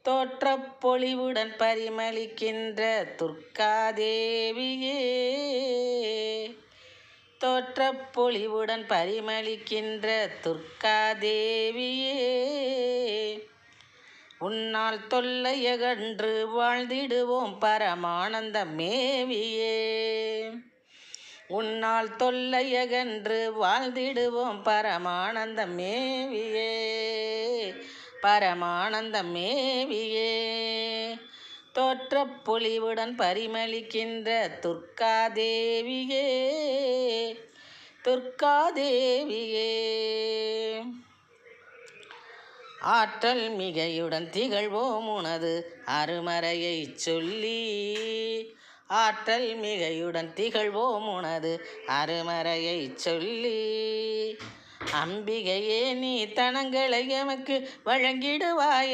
தோற்றப் பொலிவுடன் பரிமளிக்கின்ற துர்க்காதேவியே, தோற்றப் பொலிவுடன் பரிமளிக்கின்ற துர்க்காதேவியே, உன்னால் தொல்லையகன்று வாழ்ந்திடுவோம் பரமானந்த மேவியே, உன்னால் தொல்லையகன்று வாழ்ந்திடுவோம் பரமானந்த மேவியே, பரமானந்த மேவியே, தோற்றப் பொலிவுடன் பரிமளிக்கின்ற துர்க்காதேவியே, துர்க்காதேவியே, ஆற்றல் மிகையுடன் திகழ்வோம் உனது அருமறையைச் சொல்லி, ஆற்றல் மிகையுடன் திகழ்வோம் உனது அருமறையைச் சொல்லி, அம்பிகையே நீ தனங்களை எமக்கு வழங்கிடுவாய.